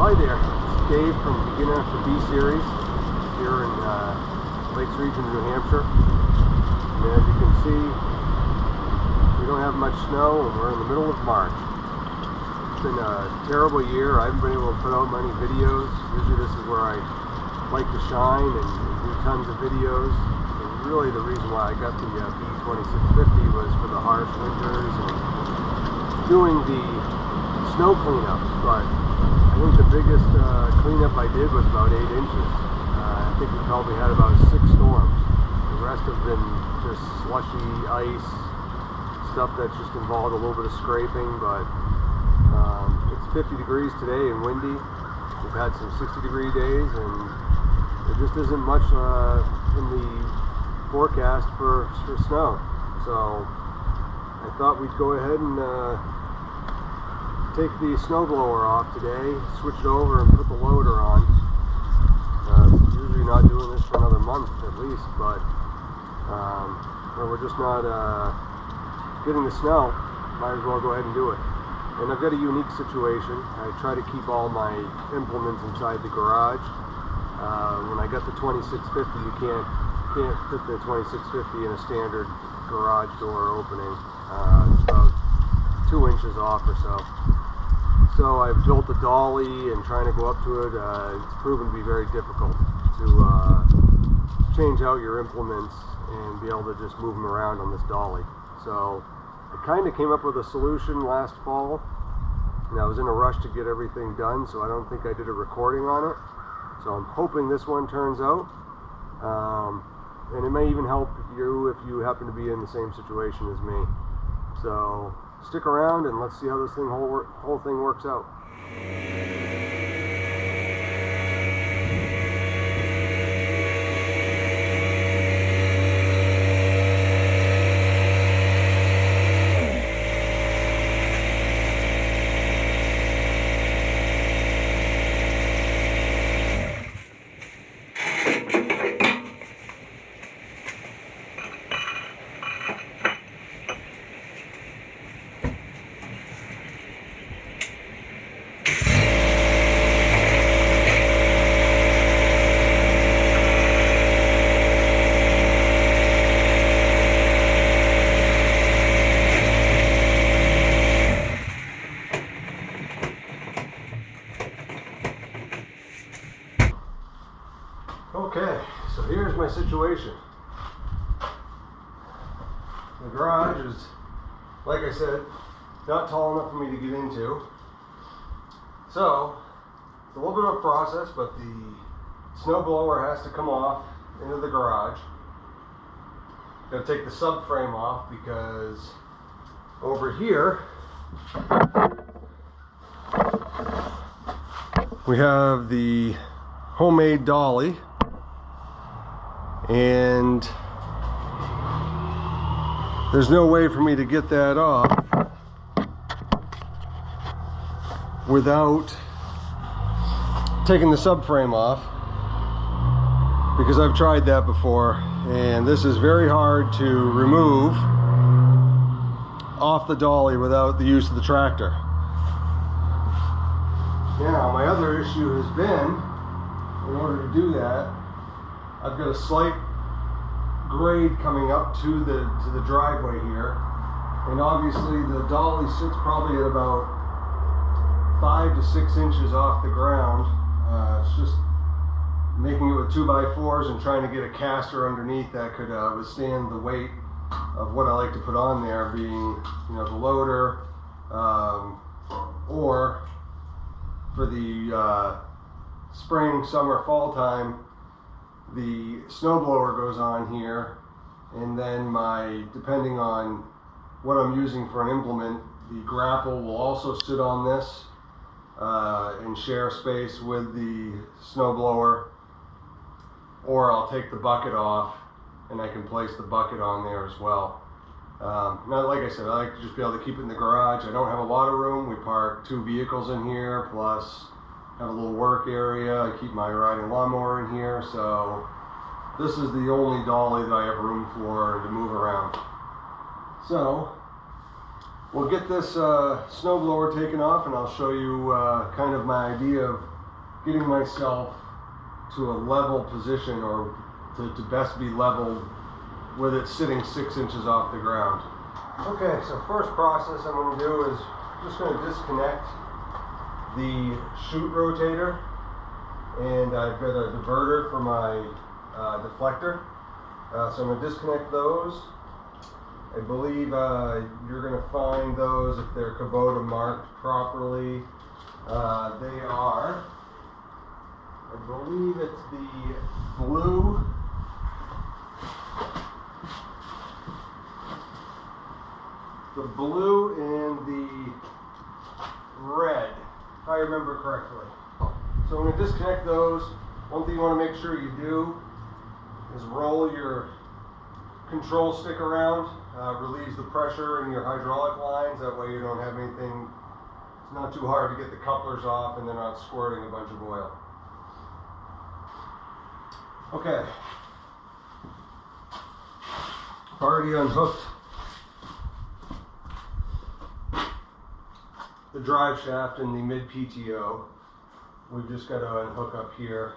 Hi there, it's Dave from Beginner to B Series here in Lakes Region, New Hampshire. And as you can see, we don't have much snow and we're in the middle of March. It's been a terrible year. I haven't been able to put out many videos. Usually this is where I like to shine and do tons of videos. And really the reason why I got the B2650 was for the harsh winters and doing the snow cleanups, but I think the biggest cleanup I did was about 8 inches. I think we probably had about 6 storms. The rest have been just slushy ice, stuff that's just involved a little bit of scraping, but it's 50 degrees today and windy. We've had some 60-degree days, and there just isn't much in the forecast for snow. So I thought we'd go ahead and take the snowblower off today, switch it over and put the loader on. Usually not doing this for another month at least, but we're just not getting the snow. Might as well go ahead and do it. And I've got a unique situation. I try to keep all my implements inside the garage. When I got the 2650, you can't fit the 2650 in a standard garage door opening. It's about 2 inches off or so. So I've built a dolly, and trying to go up to it, it's proven to be very difficult to change out your implements and be able to just move them around on this dolly. So I kind of came up with a solution last fall, and I was in a rush to get everything done, so I don't think I did a recording on it. So I'm hoping this one turns out, and it may even help you if you happen to be in the same situation as me. So stick around and let's see how this whole thing works out. Okay, so here's my situation. The garage is, like I said, not tall enough for me to get into. So, it's a little bit of a process, but the snow blower has to come off into the garage. Got to take the subframe off because over here we have the homemade dolly. And there's no way for me to get that off without taking the subframe off, because I've tried that before, and this is very hard to remove off the dolly without the use of the tractor. Now, my other issue has been, in order to do that, I've got a slight grade coming up to the driveway here, and obviously the dolly sits probably at about 5 to 6 inches off the ground. It's just making it with 2x4s and trying to get a caster underneath that could withstand the weight of what I like to put on there, being, you know, the loader, or for the spring, summer, fall time, the snowblower goes on here, and then depending on what I'm using for an implement, the grapple will also sit on this and share space with the snowblower, or I'll take the bucket off and I can place the bucket on there as well. Now, like I said, I like to just be able to keep it in the garage. I don't have a lot of room. We park 2 vehicles in here, plus have a little work area. I keep my riding lawnmower in here, so this is the only dolly that I have room for to move around. So we'll get this snowblower taken off, and I'll show you kind of my idea of getting myself to a level position, or to best be level with it sitting 6 inches off the ground. Okay, so first process I'm going to do is just going to disconnect the chute rotator, and I've got a diverter for my deflector. So I'm going to disconnect those. I believe you're going to find those, if they're Kubota marked properly. They are, I believe it's the blue, and the red, if I remember correctly. So I'm going to disconnect those. One thing you want to make sure you do is roll your control stick around. Relieves the pressure in your hydraulic lines. That way you don't have anything, it's not too hard to get the couplers off and they're not squirting a bunch of oil. Okay. I've already unhooked the drive shaft and the mid PTO. We've just got to unhook up here.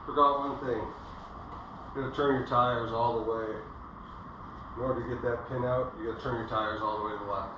Forgot one thing. You gotta turn your tires all the way. In order to get that pin out, you gotta turn your tires all the way to the left.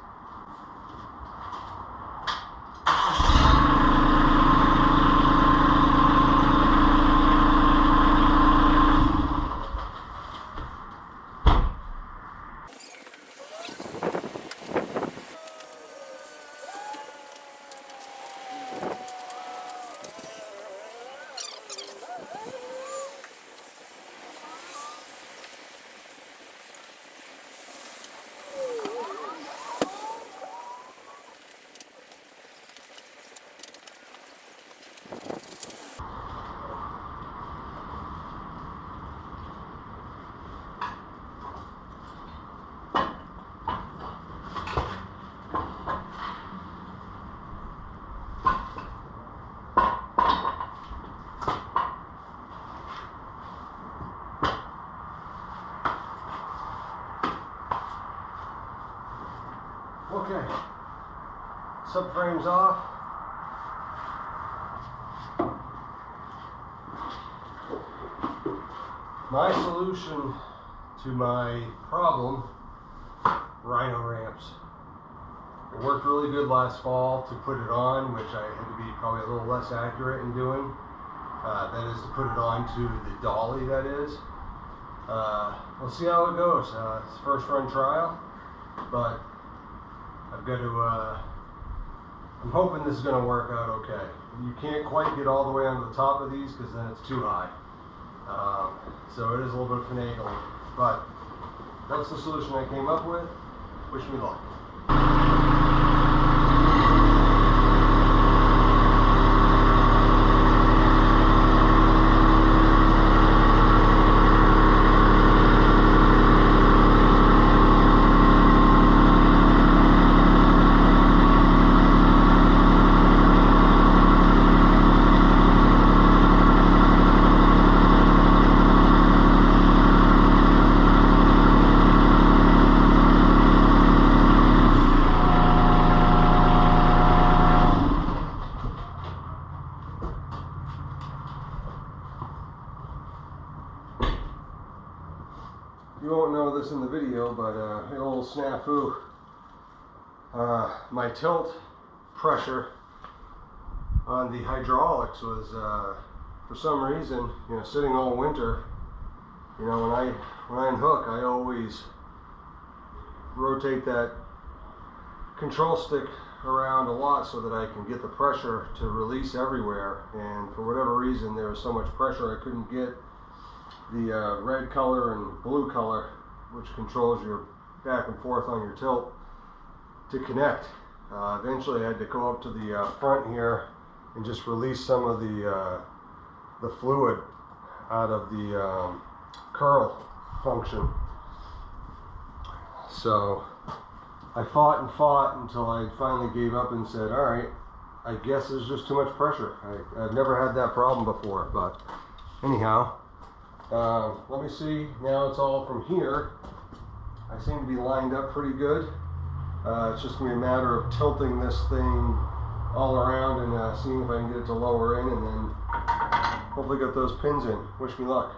Okay, subframe's off. My solution to my problem, rhino ramps. It worked really good last fall to put it on, which I had to be probably a little less accurate in doing. That is to put it on to the dolly, that is. We'll see how it goes. It's first run trial, but I've got to, I'm hoping this is going to work out okay. You can't quite get all the way onto the top of these because then it's too high. So it is a little bit finagling, but that's the solution I came up with. Wish me luck. You won't know this in the video, but a little snafu. My tilt pressure on the hydraulics was, for some reason, sitting all winter. When I unhook, I always rotate that control stick around a lot so that I can get the pressure to release everywhere, and for whatever reason there was so much pressure I couldn't get the red color and blue color, which controls your back and forth on your tilt, to connect. Eventually I had to go up to the front here and just release some of the fluid out of the curl function. So I fought and fought until I finally gave up and said, all right, I guess there's just too much pressure. I've never had that problem before, but anyhow, let me see. Now it's all from here. I seem to be lined up pretty good. It's just going to be a matter of tilting this thing all around and seeing if I can get it to lower in, and then hopefully get those pins in. Wish me luck.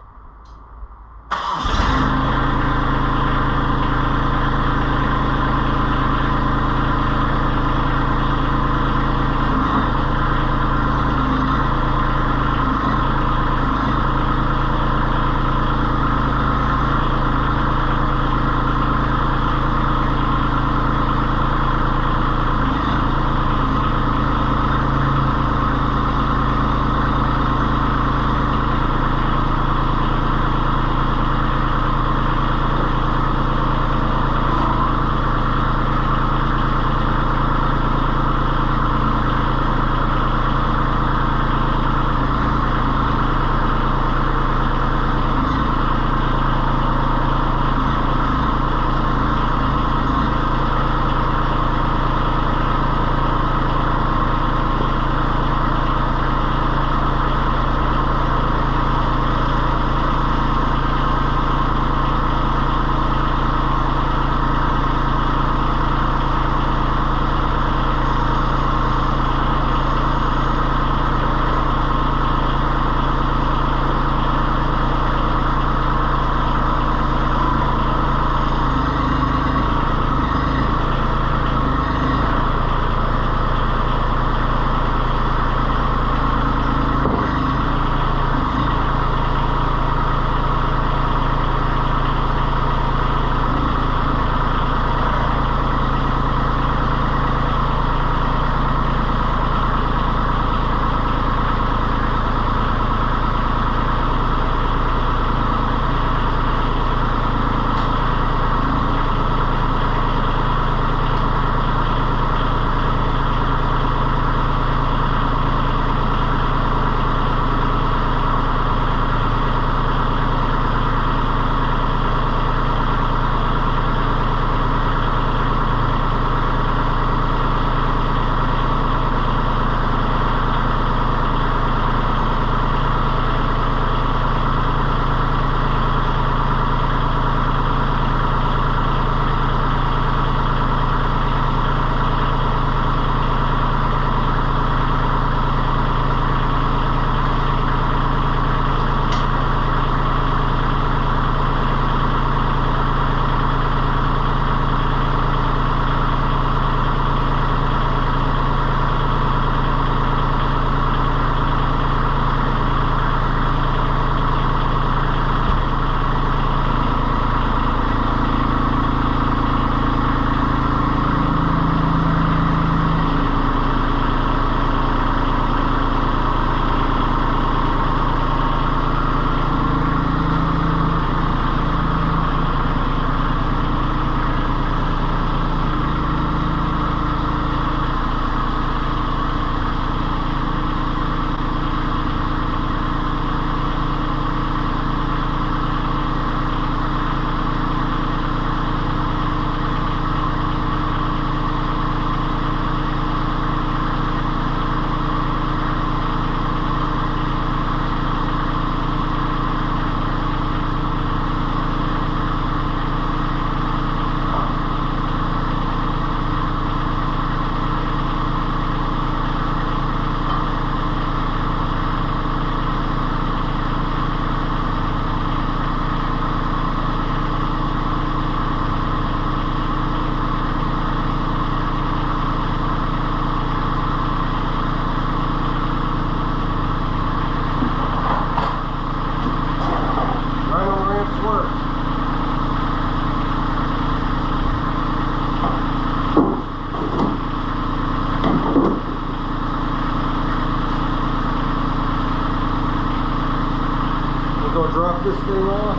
this thing off,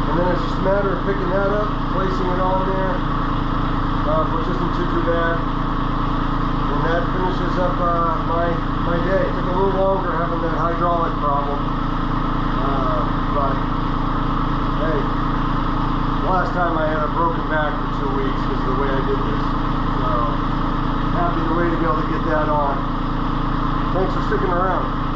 and then it's just a matter of picking that up, placing it on there, which isn't too bad. And that finishes up my day. It took a little longer having that hydraulic problem, but hey, last time I had a broken back for 2 weeks because of the way I did this. So happy the way to be able to get that on. Thanks for sticking around.